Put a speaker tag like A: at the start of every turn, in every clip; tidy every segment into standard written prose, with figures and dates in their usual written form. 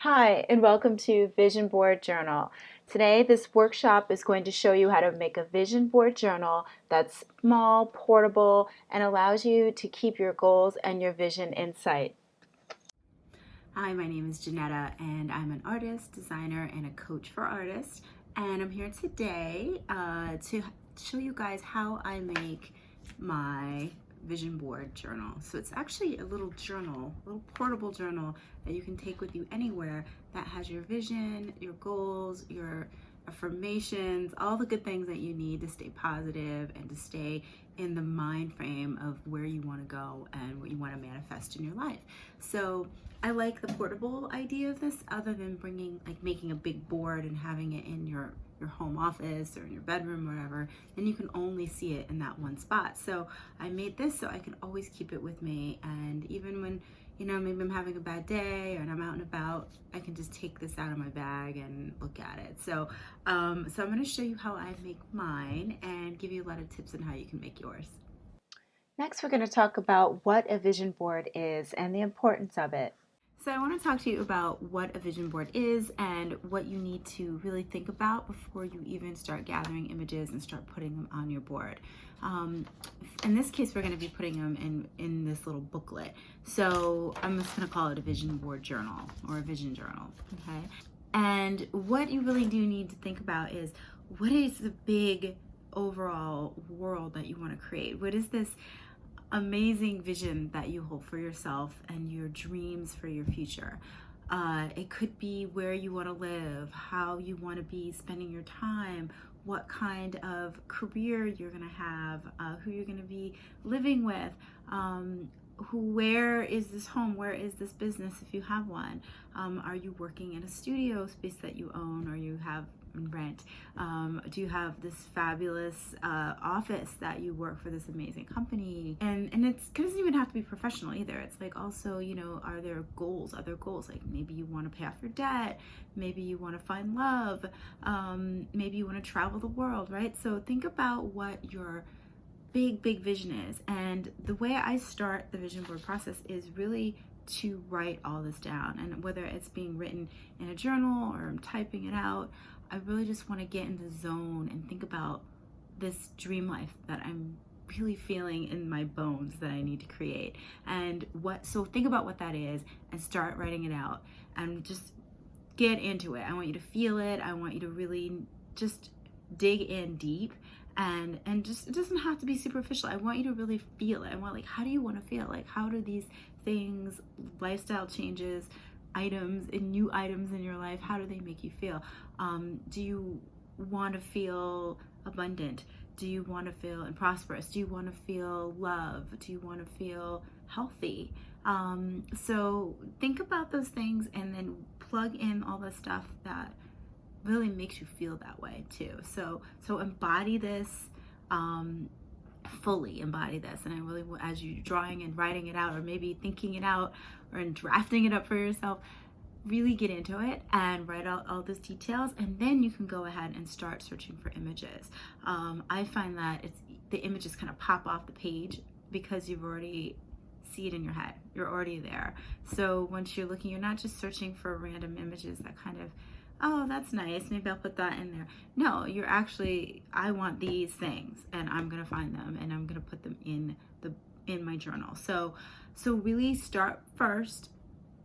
A: Hi, and welcome to Vision Board Journal. Today, this workshop is going to show you how to make a vision board journal that's small, portable, and allows you to keep your goals and your vision in sight.
B: Hi, my name is Janetta, and I'm an artist, designer, and a coach for artists. And I'm here today to show you guys how I make my vision board journal. So it's actually a little journal, a little portable journal that you can take with you anywhere that has your vision, your goals, your affirmations, all the good things that you need to stay positive and to stay in the mind frame of where you want to go and what you want to manifest in your life. So I like the portable idea of this, other than making a big board and having it in your home office or in your bedroom or whatever, then you can only see it in that one spot. So I made this so I can always keep it with me, and even when maybe I'm having a bad day and I'm out and about, I can just take this out of my bag and look at it. So I'm going to show you how I make mine and give you a lot of tips on how you can make yours.
A: Next, we're going to talk about what a vision board is and the importance of it.
B: So I want to talk to you about what a vision board is and what you need to really think about before you even start gathering images and start putting them on your board. In this case, we're going to be putting them in this little booklet. So I'm just going to call it a vision board journal or a vision journal, okay? And what you really do need to think about is, what is the big overall world that you want to create? What is this amazing vision that you hold for yourself and your dreams for your future? It could be where you want to live, how you want to be spending your time, what kind of career you're going to have, who you're going to be living with, where is this home, where is this business if you have one, are you working in a studio space that you own or you have rent, do you have this fabulous office that you work for this amazing company, and it doesn't even have to be professional either. It's like also, are there goals, other goals, like maybe you want to pay off your debt, maybe you want to find love, maybe you want to travel the world, right? So think about what your big vision is, and the way I start the vision board process is really to write all this down. And whether it's being written in a journal or I'm typing it out, I really just want to get in the zone and think about this dream life that I'm really feeling in my bones that I need to create. And so think about what that is and start writing it out and just get into it. I want you to feel it. I want you to really just dig in deep, and just, it doesn't have to be superficial. I want you to really feel it. I want, like, how do you want to feel? Like, how do these things, lifestyle changes, items and new items in your life, how do they make you feel? Do you want to feel abundant? Do you want to feel prosperous? Do you want to feel love? Do you want to feel healthy? So think about those things and then plug in all the stuff that really makes you feel that way too. So embody this, fully embody this. And I really, as you drawing and writing it out, or maybe thinking it out or drafting it up for yourself, really get into it and write out all those details, and then you can go ahead and start searching for images. I find that the images kind of pop off the page because you've already see it in your head. You're already there. So once you're looking, you're not just searching for random images that kind of, oh, that's nice, maybe I'll put that in there. No, you're actually, I want these things and I'm gonna find them and I'm gonna put them in my journal. So really start first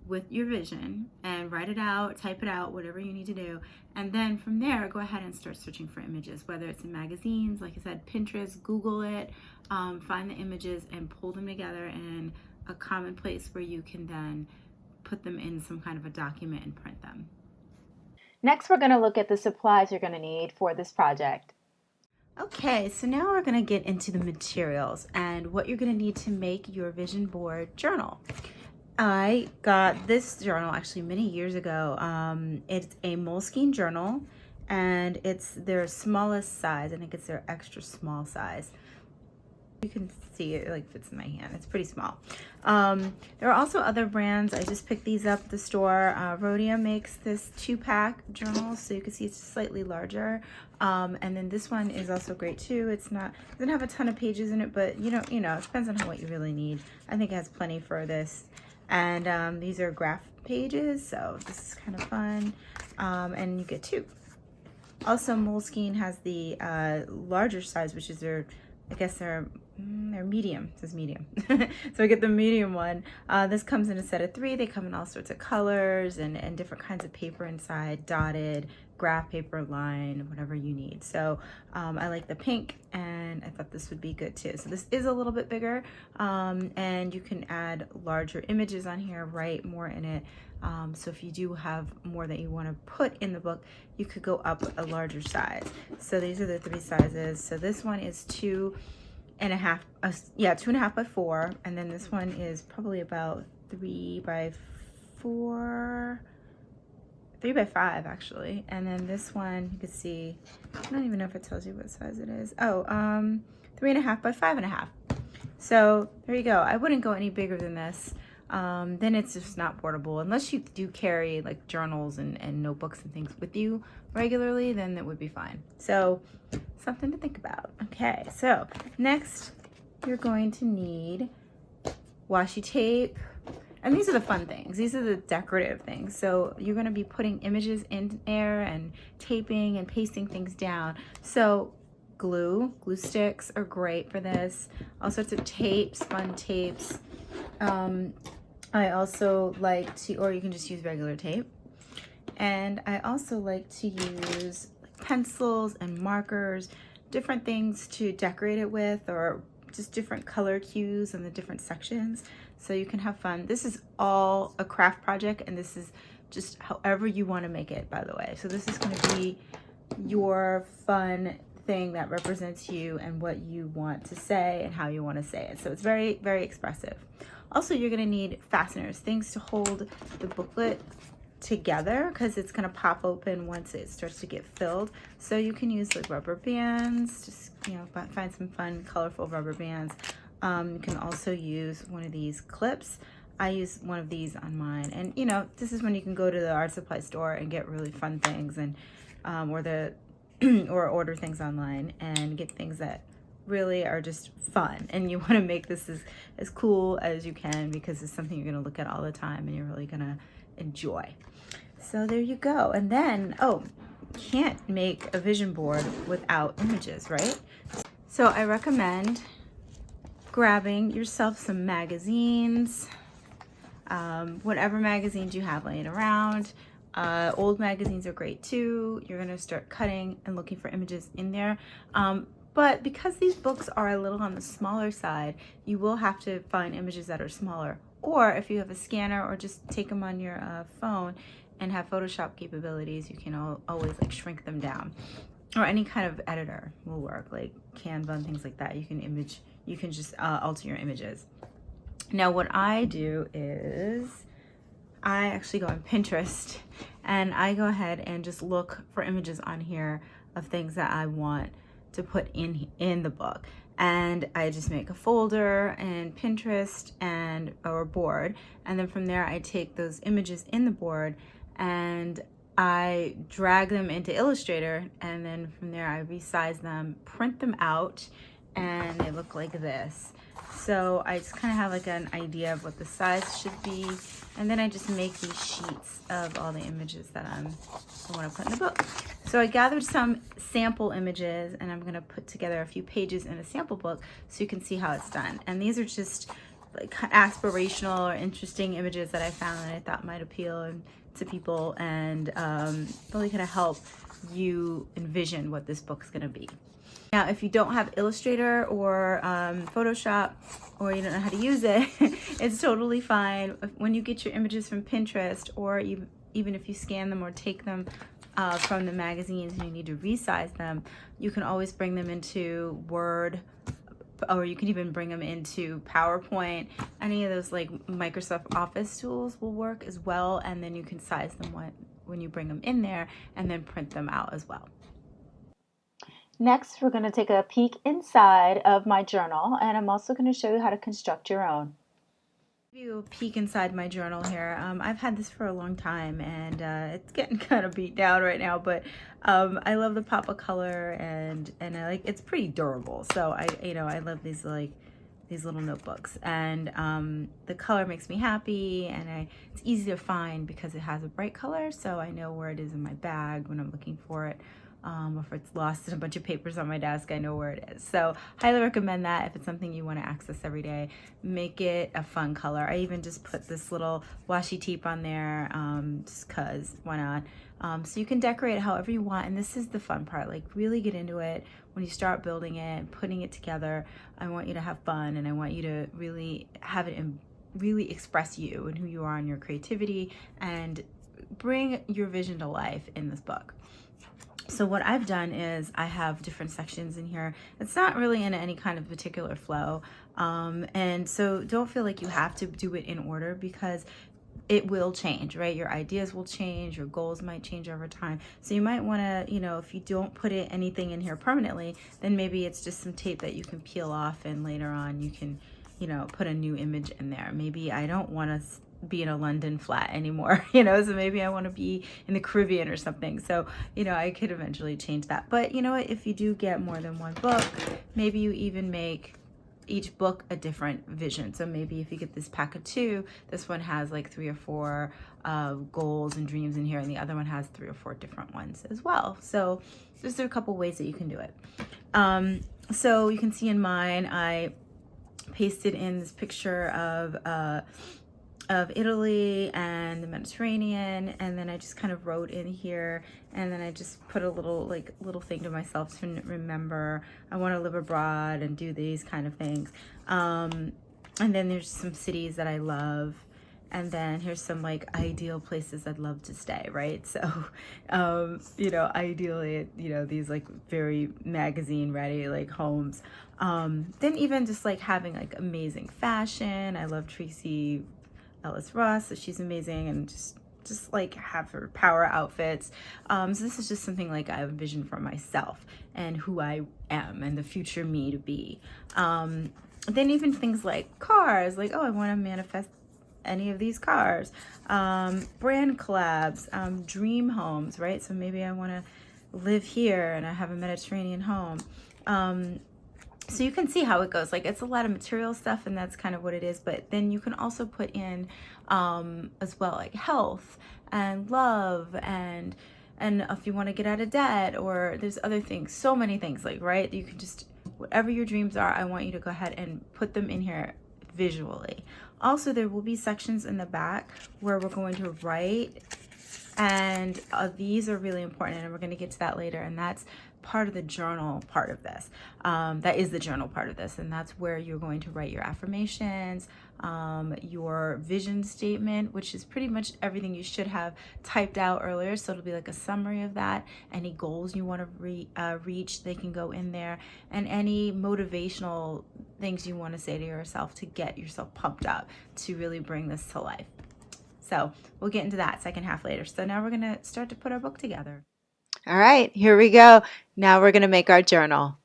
B: with your vision and write it out, type it out, whatever you need to do. And then from there, go ahead and start searching for images, whether it's in magazines, like I said, Pinterest, Google it, find the images and pull them together in a common place where you can then put them in some kind of a document and print them.
A: Next, we're going to look at the supplies you're going to need for this project.
B: Okay, so now we're going to get into the materials and what you're going to need to make your vision board journal. I got this journal actually many years ago. It's a Moleskine journal, and it's their smallest size. I think it's their extra small size. You can see it like fits in my hand. It's pretty small. There are also other brands. I just picked these up at the store. Rhodia makes this 2-pack journal, so you can see it's slightly larger. And then this one is also great too. Doesn't have a ton of pages in it, but it depends on what you really need. I think it has plenty for this. And these are graph
A: pages, so this is kind of fun. And you get 2. Also, Moleskine has the larger size, which is their, I guess they're medium. It says medium. So I get the medium one. This comes in a set of 3. They come in all sorts of colors and different kinds of paper inside, dotted, graph paper, line, whatever you need. So I like the pink, and I thought this would be good too. So this is a little bit bigger, and you can add larger images on here, write more in it. So if you do have more that you want to put in the book, you could go up a larger size. So these are the 3 sizes. So this one is 2.5, 2.5 by 4, and then this one is probably about 3 by 4, 3 by 5 actually. And then this one, you can see, I don't even know if it tells you what size it is. Oh, 3.5 by 5.5. So there you go. I wouldn't go any bigger than this. Then it's just not portable. Unless you do carry like journals and notebooks and things with you regularly, then that would be fine. So something to think about. Okay, so next you're going to need washi tape. And these are the fun things. These are the decorative things. So you're going to be putting images in there and taping and pasting things down. So glue sticks are great for this. All sorts of tapes, fun tapes. I also like to, or you can just use regular tape. And I also like to use pencils and markers, different things to decorate it with, or just different color cues in the different sections, so you can have fun. This is all a craft project, and this is just however you want to make it, by the way. So this is going to be your fun thing that represents you and what you want to say and how you want to say it. So it's very, very expressive. Also, you're going to need fasteners, things to hold the booklet together, because it's going to pop open once it starts to get filled. So you can use like rubber bands, just, you know, find some fun colorful rubber bands. You can also use one of these clips. I use one of these on mine, and you know, this is when you can go to the art supply store and get really fun things, and or order things online and get things that really are just fun, and you want to make this as cool as you can, because it's something you're going to look at all the time and you're really going to enjoy. So there you go. And then, oh, you can't make a vision board without images, right? So I recommend grabbing yourself some magazines, whatever magazines you have laying around. Old magazines are great too. You're going to start cutting and looking for images in there. But because these books are a little on the smaller side, you will have to find images that are smaller. Or if you have a scanner, or just take them on your phone and have Photoshop capabilities, you can always like shrink them down. Or any kind of editor will work, like Canva and things like that. You can just alter your images. Now what I do is I actually go on Pinterest, and I go ahead and just look for images on here of things that I want to put in the book. And I just make a folder in Pinterest or board, and then from there I take those images in the board and I drag them into Illustrator, and then from there I resize them, print them out, and they look like this. So I just kind of have like an idea of what the size should be, and then I just make these sheets of all the images that I want to put in the book. So I gathered some sample images, and I'm going to put together a few pages in a sample book so you can see how it's done. And these are just like aspirational or interesting images that I found that I thought might appeal to people, and really kind of help you envision what this book's going to be. Now, if you don't have Illustrator or Photoshop, or you don't know how to use it, it's totally fine. When you get your images from Pinterest, or even if you scan them or take them from the magazines and you need to resize them, you can always bring them into Word, or you can even bring them into PowerPoint. Any of those like Microsoft Office tools will work as well, and then you can size them when you bring them in there, and then print them out as well. Next, we're going to take a peek inside of my journal, and I'm also going to show you how to construct your own.
B: Give you a peek inside my journal here. I've had this for a long time, and it's getting kind of beat down right now, but I love the pop of color, and I like, it's pretty durable. So I love these like these little notebooks, and the color makes me happy, and it's easy to find because it has a bright color, so I know where it is in my bag when I'm looking for it. Or if it's lost in a bunch of papers on my desk, I know where it is. So highly recommend that if it's something you want to access every day. Make it a fun color. I even just put this little washi tape on there just because, why not? So you can decorate it however you want, and this is the fun part. Like, really get into it. When you start building it and putting it together, I want you to have fun, and I want you to really have it and really express you and who you are and your creativity, and bring your vision to life in this book. So what I've done is I have different sections in here. It's not really in any kind of particular flow. And so don't feel like you have to do it in order, because it will change, right? Your ideas will change, your goals might change over time. So you might want to, if you don't put anything in here permanently, then maybe it's just some tape that you can peel off, and later on you can, put a new image in there. Maybe I don't want to be in a London flat anymore, so maybe I want to be in the Caribbean or something. So, I could eventually change that. But you know what, if you do get more than one book, maybe you even make each book a different vision. So maybe if you get this pack of 2, this one has like 3 or 4 goals and dreams in here, and the other one has 3 or 4 different ones as well. So there's a couple ways that you can do it. So you can see in mine, I pasted in this picture of Italy and the Mediterranean, and then I just kind of wrote in here, and then I just put a little thing to myself to remember I want to live abroad and do these kind of things. And then there's some cities that I love, and then here's some like ideal places I'd love to stay, right? So ideally, these like very magazine ready like homes. Then even just like having like amazing fashion. I love Tracy Ellis Ross, so she's amazing, and just like have her power outfits. So this is just something like I envision for myself and who I am and the future me to be. Then even things like cars, like, oh, I want to manifest any of these cars. Brand collabs, dream homes, right? So maybe I want to live here and I have a Mediterranean home. So you can see how it goes. Like, it's a lot of material stuff, and that's kind of what it is. But then you can also put in as well, like health and love, and if you want to get out of debt, or there's other things, so many things, like, right? You can just, whatever your dreams are, I want you to go ahead and put them in here visually. Also, there will be sections in the back where we're going to write, and these are really important, and we're going to get to that later, and that's part of the journal part of this. That is the journal part of this, and that's where you're going to write your affirmations, your vision statement, which is pretty much everything you should have typed out earlier. So it'll be like a summary of that. Any goals you want to reach, they can go in there, and any motivational things you want to say to yourself to get yourself pumped up to really bring this to life. So we'll get into that second half later. So now we're going to start to put our book together.
A: All right, here we go. Now we're going to make our journal.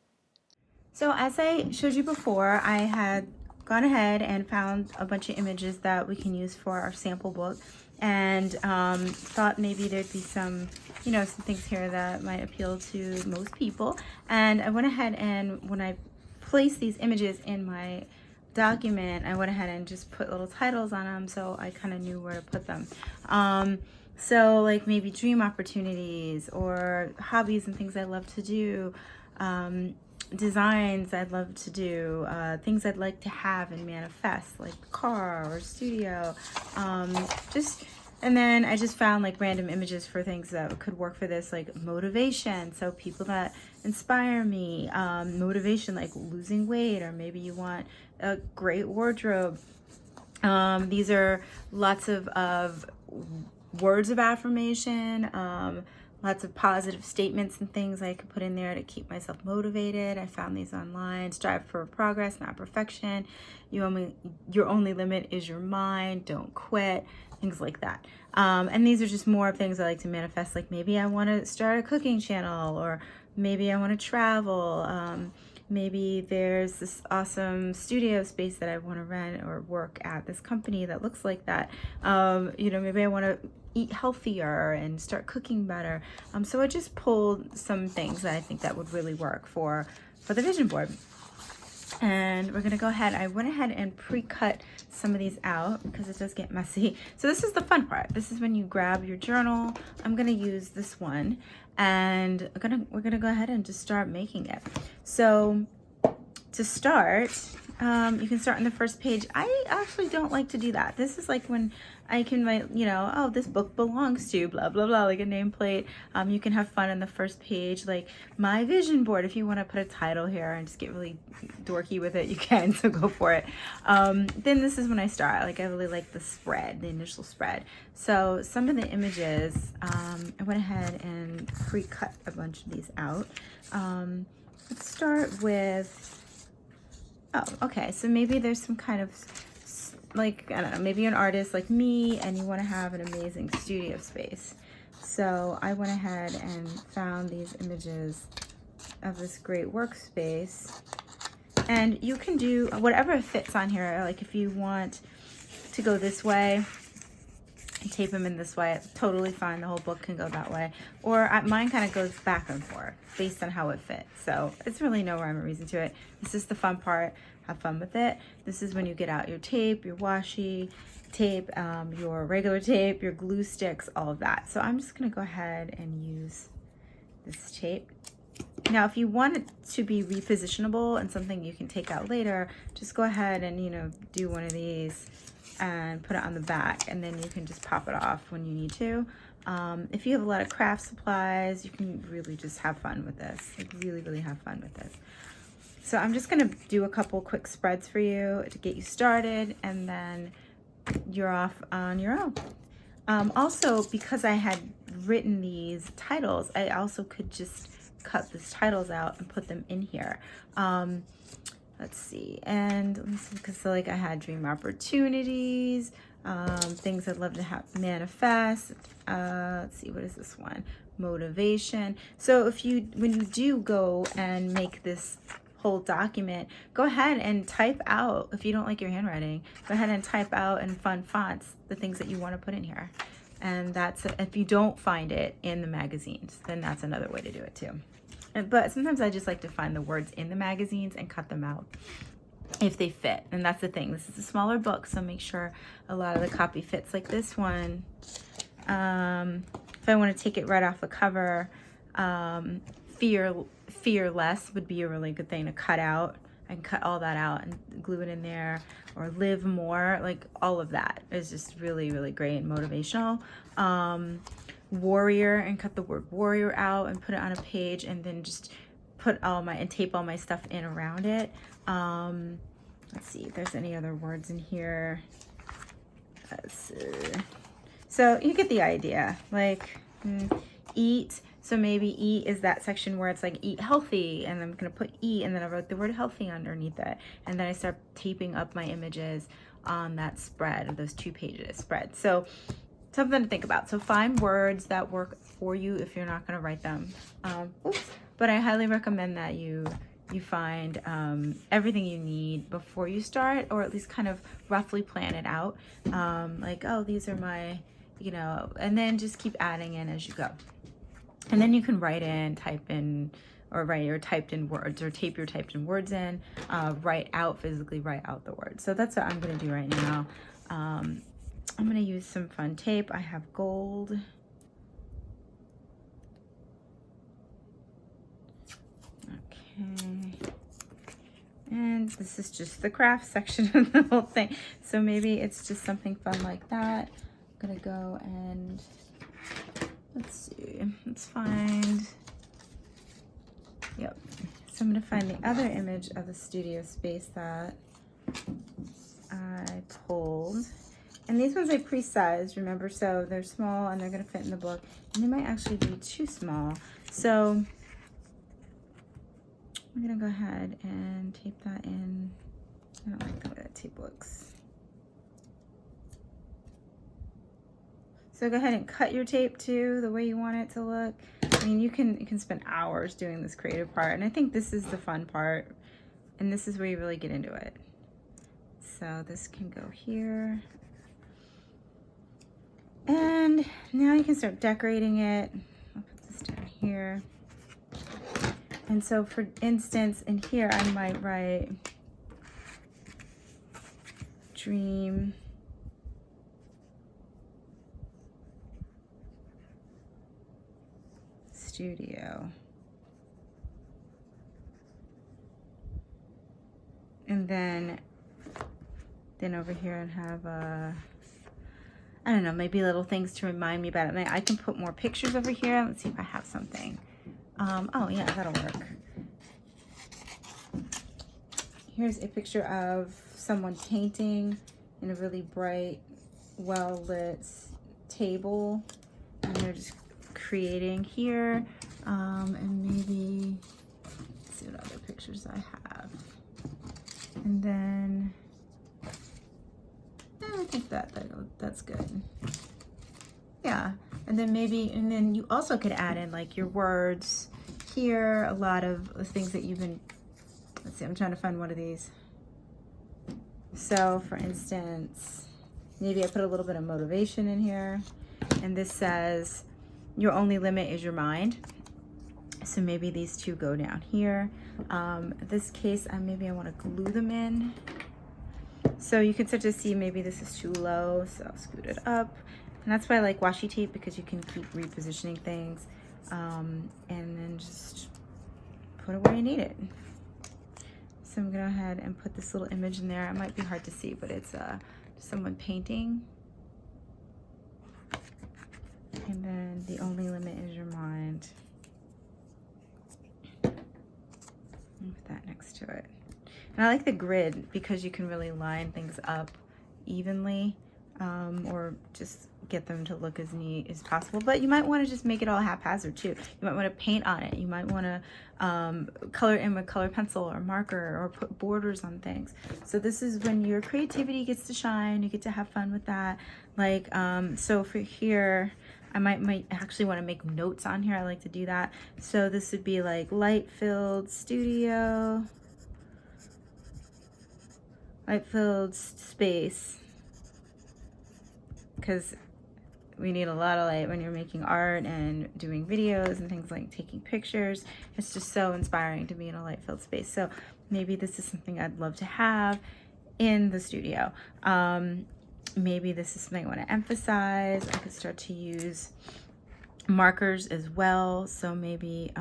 B: So as I showed you before, I had gone ahead and found a bunch of images that we can use for our sample book, and thought maybe there'd be some things here that might appeal to most people. And I went ahead, and when I placed these images in my document, I went ahead and just put little titles on them, so I kind of knew where to put them. So like maybe dream opportunities, or hobbies and things I love to do, designs I'd love to do, things I'd like to have and manifest, like car or studio, and then I just found like random images for things that could work for this, like motivation, so people that inspire me, motivation like losing weight, or maybe you want a great wardrobe. These are lots of words of affirmation, lots of positive statements and things I could put in there to keep myself motivated. I found these online. Strive for progress, not perfection. Your only limit is your mind. Don't quit. Things like that. And these are just more things I like to manifest. Like maybe I want to start a cooking channel, or maybe I want to travel. Maybe there's this awesome studio space that I want to rent or work at, this company that looks like that. Maybe I want to eat healthier and start cooking better. So I just pulled some things that I think that would really work for the vision board. And we're gonna go ahead, I went ahead and pre-cut some of these out because it does get messy. So this is the fun part. This is when you grab your journal. I'm gonna use this one, and we're gonna go ahead and just start making it. So to start, you can start on the first page. I actually don't like to do that. This is like when I can write, you know, oh, this book belongs to blah, blah, blah, like a nameplate. You can have fun on the first page, like my vision board. If you want to put a title here and just get really dorky with it, you can, so go for it. Then this is when I start. Like I really like the spread, the initial spread. So some of the images, I went ahead and pre-cut a bunch of these out. Let's start with, oh, okay, so maybe there's some kind of, like, I don't know, maybe you're an artist like me and you want to have an amazing studio space. So I went ahead and found these images of this great workspace. And you can do whatever fits on here. Like if you want to go this way, and tape them in this way, it's totally fine. The whole book can go that way. Or mine kind of goes back and forth based on how it fits. So it's really no rhyme or reason to it. This is the fun part. Have fun with it. This is when you get out your tape, your washi tape, your regular tape, your glue sticks, all of that. So I'm just gonna go ahead and use this tape. Now, if you want it to be repositionable and something you can take out later, just go ahead and, you know, do one of these and put it on the back, and then you can just pop it off when you need to. If you have a lot of craft supplies, you can really just have fun with this. Like really, really have fun with this. So I'm just gonna do a couple quick spreads for you to get you started, and then you're off on your own. Also, because I had written these titles, I also could just cut these titles out and put them in here. Let's see, and let me see, because like I had dream opportunities, things I'd love to have manifest. Let's see, what is this one? Motivation. So if you, when you do go and make this whole document, go ahead and type out, if you don't like your handwriting, go ahead and type out in fun fonts the things that you want to put in here. And that's, if you don't find it in the magazines, then that's another way to do it too. But sometimes I just like to find the words in the magazines and cut them out if they fit. And that's the thing. This is a smaller book, so make sure a lot of the copy fits. Like this one, if I want to take it right off the cover, fearless would be a really good thing to cut out. I can cut all that out and glue it in there. Or live more, like all of that is just really, really great and motivational. Warrior, and cut the word warrior out and put it on a page, and then just put all my, and tape all my stuff in around it. Let's see if there's any other words in here. Let's see. So you get the idea, like eat. So maybe eat is that section where it's like eat healthy, and I'm gonna put eat, and then I wrote the word healthy underneath it, and then I start taping up my images on that spread of those 2 pages spread. So something to think about. So find words that work for you if you're not gonna write them. But I highly recommend that you find everything you need before you start, or at least kind of roughly plan it out. Like, oh, these are my, you know, and then just keep adding in as you go. And then you can write in, type in, or write your typed in words, or tape your typed in words in, physically write out the words. So that's what I'm gonna do right now. I'm gonna use some fun tape. I have gold. Okay. And this is just the craft section of the whole thing. So maybe it's just something fun like that. I'm gonna go and, let's see, let's find, yep. So I'm gonna find the other image of the studio space that I pulled. And these ones I pre-sized, remember, so they're small and they're gonna fit in the book. And they might actually be too small. So I'm gonna go ahead and tape that in. I don't like the way that tape looks. So go ahead and cut your tape too, the way you want it to look. I mean, you can spend hours doing this creative part, and I think this is the fun part, and this is where you really get into it. So this can go here. And now you can start decorating it. I'll put this down here. And so for instance, in here I might write, dream studio. And then over here I have I don't know, maybe little things to remind me about it. And I can put more pictures over here. Let's see if I have something. Oh yeah, that'll work. Here's a picture of someone painting in a really bright, well-lit table. And they're just creating here. And maybe, let's see what other pictures I have. And then, I think that's good. Yeah, and then you also could add in like your words here, a lot of the things that you've been, let's see, I'm trying to find one of these. So for instance, maybe I put a little bit of motivation in here, and this says, your only limit is your mind. So maybe these two go down here. In this case, maybe I want to glue them in. So you can start to see maybe this is too low, so I'll scoot it up. And that's why I like washi tape, because you can keep repositioning things. And then just put it where you need it. So I'm gonna go ahead and put this little image in there. It might be hard to see, but it's someone painting. And then the only limit is your mind. Put that next to it. And I like the grid because you can really line things up evenly, or just get them to look as neat as possible. But you might want to just make it all haphazard too. You might want to paint on it. You might want to color in with color pencil or marker, or put borders on things. So this is when your creativity gets to shine. You get to have fun with that. Like, so for here, I might actually want to make notes on here. I like to do that. So this would be like light-filled studio, light-filled space, because we need a lot of light when you're making art and doing videos and things like taking pictures. It's just so inspiring to be in a light-filled space. So maybe this is something I'd love to have in the studio. Maybe this is something I want to emphasize. I could start to use markers as well. So maybe, you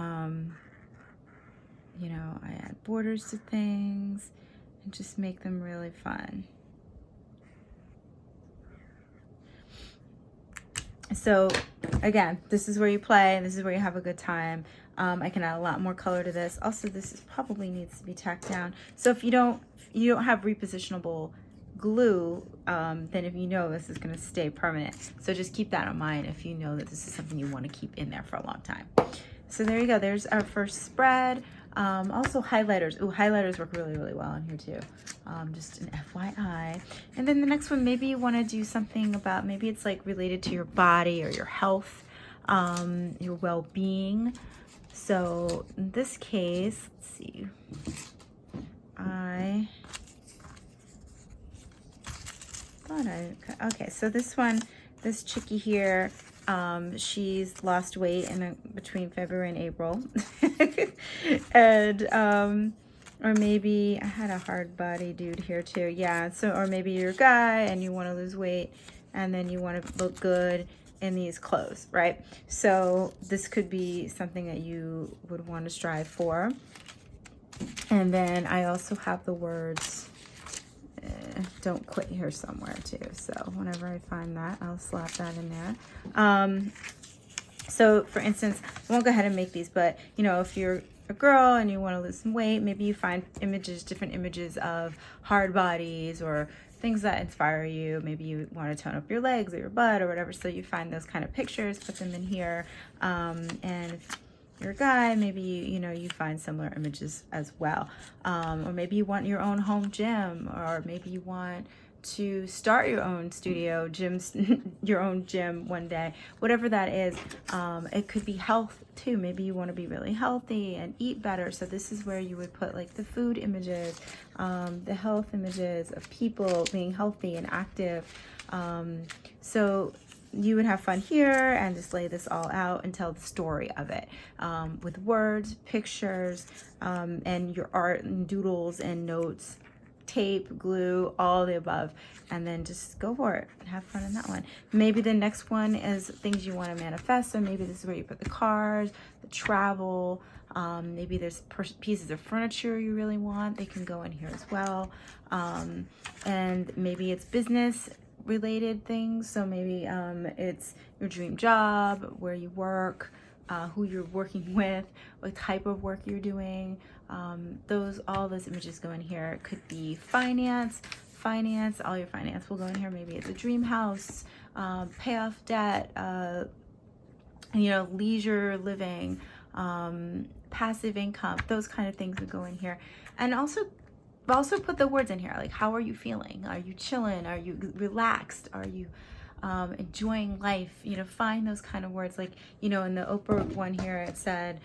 B: know, I add borders to things and just make them really fun. So again, this is where you play, and this is where you have a good time. I can add a lot more color to this. Also, this is probably needs to be tacked down. So if you don't have repositionable glue, then if you know this is going to stay permanent. So just keep that in mind if you know that this is something you want to keep in there for a long time. So there you go. There's our first spread. Also highlighters. Ooh, highlighters work really, really well in here too. Just an FYI. And then the next one, maybe you want to do something about, maybe it's like related to your body or your health, your well-being. So in this case, let's see. Okay, so this one, this chickie here, she's lost weight between February and April. And or maybe I had a hard body dude here too. Yeah, so, or maybe you're a guy and you want to lose weight and then you want to look good in these clothes, right? So this could be something that you would want to strive for. And then I also have the words don't quit here somewhere too. So whenever I find that, I'll slap that in there. So for instance, I won't go ahead and make these, but you know, if you're a girl and you want to lose some weight, maybe you find different images of hard bodies or things that inspire you. Maybe you want to tone up your legs or your butt or whatever. So you find those kind of pictures, put them in here. And if you're a guy, maybe you find similar images as well. Or maybe you want your own home gym, or maybe you want to start your own studio, your own gym one day, whatever that is. It could be health too. Maybe you want to be really healthy and eat better. So this is where you would put like the food images, the health images of people being healthy and active. So you would have fun here and just lay this all out and tell the story of it, with words, pictures, and your art and doodles and notes tape, glue, all the above, and then just go for it. Have fun in that one. Maybe the next one is things you want to manifest. So maybe this is where you put the cars, the travel. Maybe there's pieces of furniture you really want. They can go in here as well. And maybe it's business related things. So maybe it's your dream job, where you work, who you're working with, what type of work you're doing. All those images go in here. It could be finance, all your finance will go in here. Maybe it's a dream house, pay off debt, leisure living, passive income, those kind of things would go in here. And also put the words in here, like, how are you feeling? Are you chilling? Are you relaxed? Are you enjoying life? Find those kind of words. Like, in the Oprah one here, it said,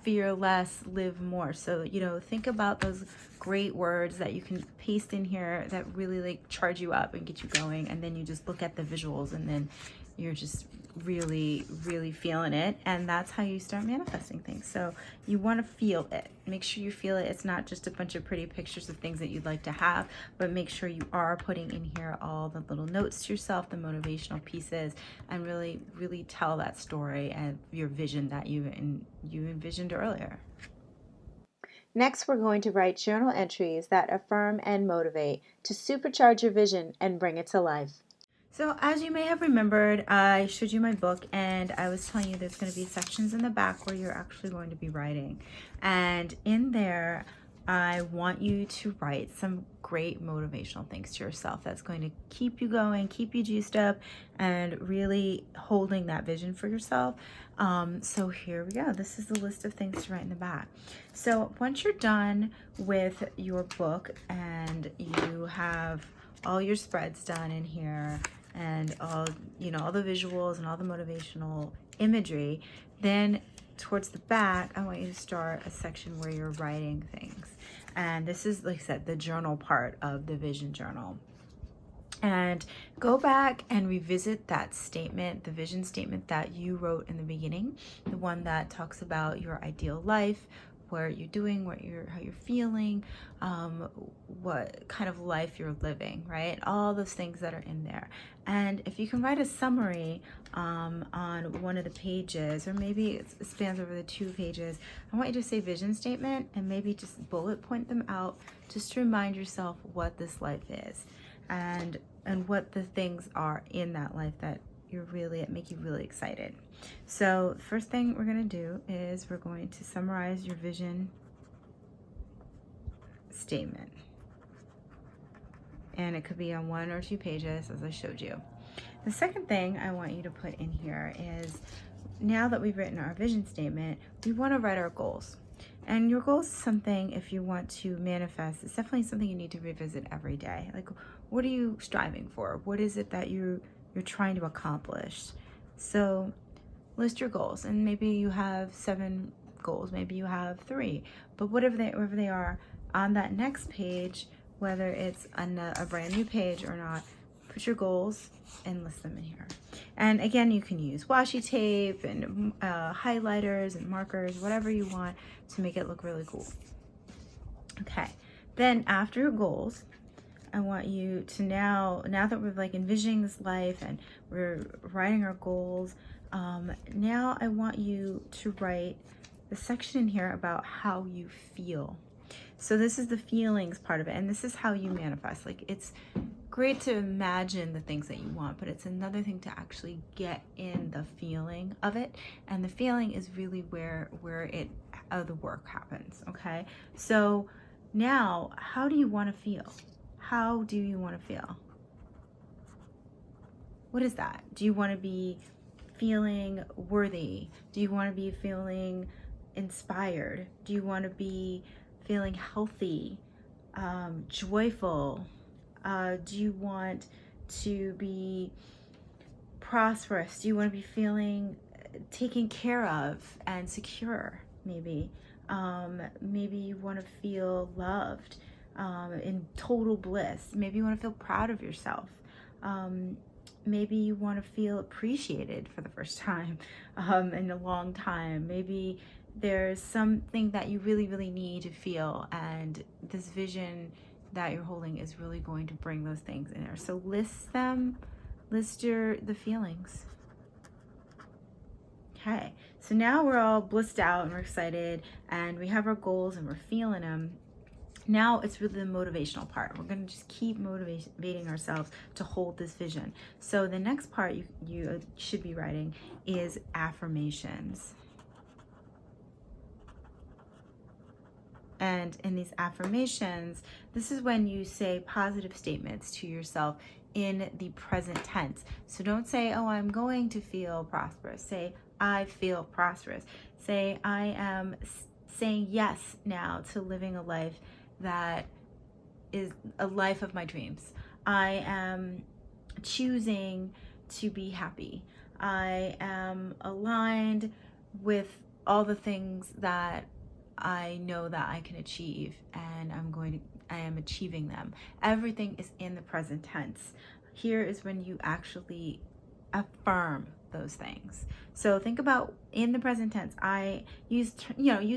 B: fear less, live more. So, think about those great words that you can paste in here that really like charge you up and get you going. And then you just look at the visuals, and then you're just really, really feeling it. And that's how you start manifesting things. So you want to feel it. Make sure you feel it. It's not just a bunch of pretty pictures of things that you'd like to have, but make sure you are putting in here all the little notes to yourself, the motivational pieces, and really, really tell that story and your vision that you envisioned earlier.
A: Next, we're going to write journal entries that affirm and motivate to supercharge your vision and bring it to life.
B: So as you may have remembered, I showed you my book, and I was telling you there's going to be sections in the back where you're actually going to be writing. And in there, I want you to write some great motivational things to yourself that's going to keep you going, keep you juiced up, and really holding that vision for yourself. So here we go. This is the list of things to write in the back. So once you're done with your book and you have all your spreads done in here, and all the visuals and all the motivational imagery, then towards the back, I want you to start a section where you're writing things. And this is, like I said, the journal part of the vision journal. And go back and revisit that statement, the vision statement that you wrote in the beginning, the one that talks about your ideal life, what you're doing, how you're feeling, what kind of life you're living, right? All those things that are in there. And if you can write a summary on one of the pages, or maybe it spans over the 2 pages, I want you to say vision statement and maybe just bullet point them out, just to remind yourself what this life is and what the things are in that life that make you really excited. So the first thing we're going to do is we're going to summarize your vision statement. And it could be on 1 or 2 pages, as I showed you. The second thing I want you to put in here is, now that we've written our vision statement, we want to write our goals. And your goals is something, if you want to manifest, it's definitely something you need to revisit every day. Like, what are you striving for? What is it that you're trying to accomplish? So list your goals, and maybe you have 7 goals, maybe you have 3, but whatever they are, on that next page, whether it's a brand new page or not, put your goals and list them in here. And again, you can use washi tape and highlighters and markers, whatever you want to make it look really cool. Okay, then after your goals, I want you to now that we're like envisioning this life and we're writing our goals, now I want you to write the section in here about how you feel. So this is the feelings part of it, and this is how you manifest. Like, it's great to imagine the things that you want, but it's another thing to actually get in the feeling of it, and the feeling is really where the work happens. Okay, so now, how do you want to feel? How do you want to feel? What is that? Do you want to be feeling worthy? Do you want to be feeling inspired? Do you want to be feeling healthy, joyful? Do you want to be prosperous? Do you want to be feeling taken care of and secure? Maybe you want to feel loved, in total bliss. Maybe you want to feel proud of yourself. Maybe you want to feel appreciated for the first time in a long time. Maybe there's something that you really, really need to feel, and this vision that you're holding is really going to bring those things in there. So list them, list the feelings. Okay, so now we're all blissed out and we're excited and we have our goals and we're feeling them. Now it's really the motivational part. We're going to just keep motivating ourselves to hold this vision. So the next part you should be writing is affirmations. And in these affirmations, this is when you say positive statements to yourself in the present tense. So don't say, oh, I'm going to feel prosperous. Say, I feel prosperous. Say, I am saying yes now to living a life that is a life of my dreams. I am choosing to be happy. I am aligned with all the things that I know that I can achieve, and I am achieving them. Everything is in the present tense. Here is when you actually affirm those things. So think about in the present tense. I use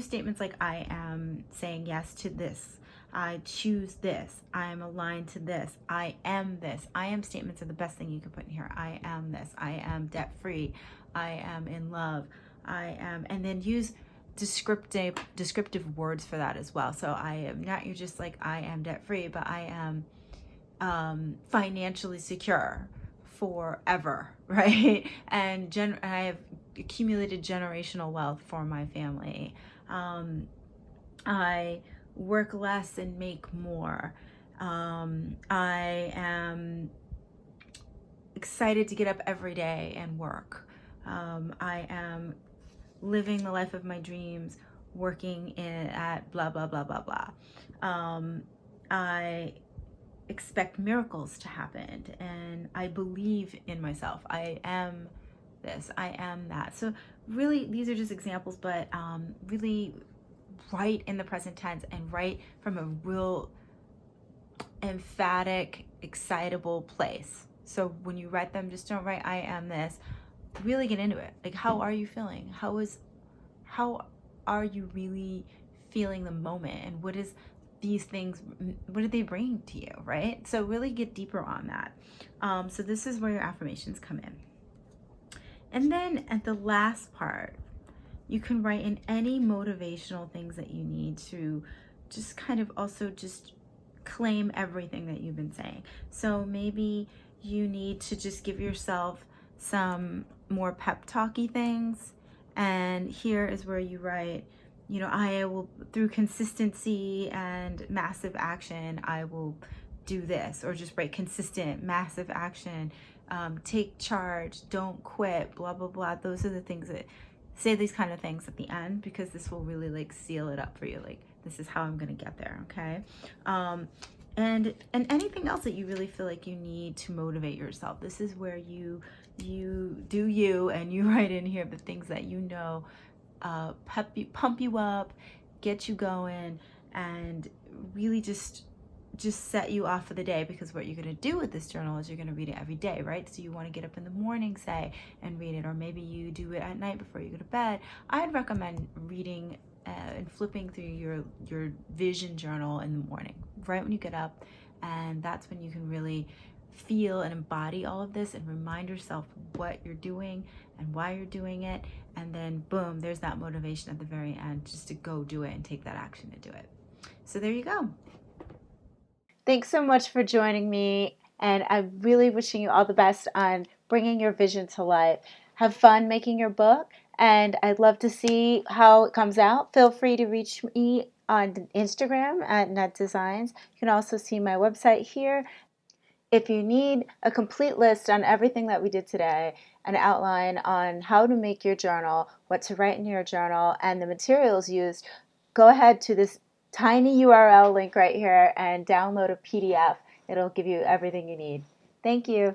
B: statements like I am saying yes to this. I choose this. I am aligned to this. I am this. I am statements are the best thing you can put in here. I am this. I am debt free. I am in love. I am, and then use descriptive words for that as well. So I am not, you're just like, I am debt free, but I am financially secure forever, right? And I have accumulated generational wealth for my family. I work less and make more. I am excited to get up every day and work. I am living the life of my dreams, working at blah, blah, blah, blah, blah. I expect miracles to happen, and I believe in myself. I am this, I am that. So really, these are just examples, but really write in the present tense and write from a real emphatic, excitable place. So when you write them, just don't write I am this. Really get into it. Like, how are you feeling? How are you really feeling the moment? And what is these things, what are they bringing to you, right? So really get deeper on that. So this is where your affirmations come in. And then at the last part, you can write in any motivational things that you need to just kind of also just claim everything that you've been saying. So maybe you need to just give yourself some more pep talky things. And here is where you write, I will, through consistency and massive action, I will do this. Or just write consistent, massive action, take charge, don't quit, blah, blah, blah. Those are the things that, say these kind of things at the end, because this will really like seal it up for you. Like, this is how I'm going to get there. Okay. And anything else that you really feel like you need to motivate yourself. This is where you do you, and you write in here the things that pump you up, get you going, and really just set you off for the day. Because what you're going to do with this journal is you're going to read it every day, right? So you want to get up in the morning, say, and read it, or maybe you do it at night before you go to bed. I'd recommend reading and flipping through your vision journal in the morning, right when you get up, and that's when you can really feel and embody all of this and remind yourself what you're doing and why you're doing it, and then boom, there's that motivation at the very end just to go do it and take that action to do it. So there you go.
A: Thanks so much for joining me, and I'm really wishing you all the best on bringing your vision to life. Have fun making your book, and I'd love to see how it comes out. Feel free to reach me on Instagram at Net Designs. You can also see my website here. If you need a complete list on everything that we did today, an outline on how to make your journal, what to write in your journal, and the materials used, go ahead to this tiny URL link right here and download a PDF. It'll give you everything you need. Thank you.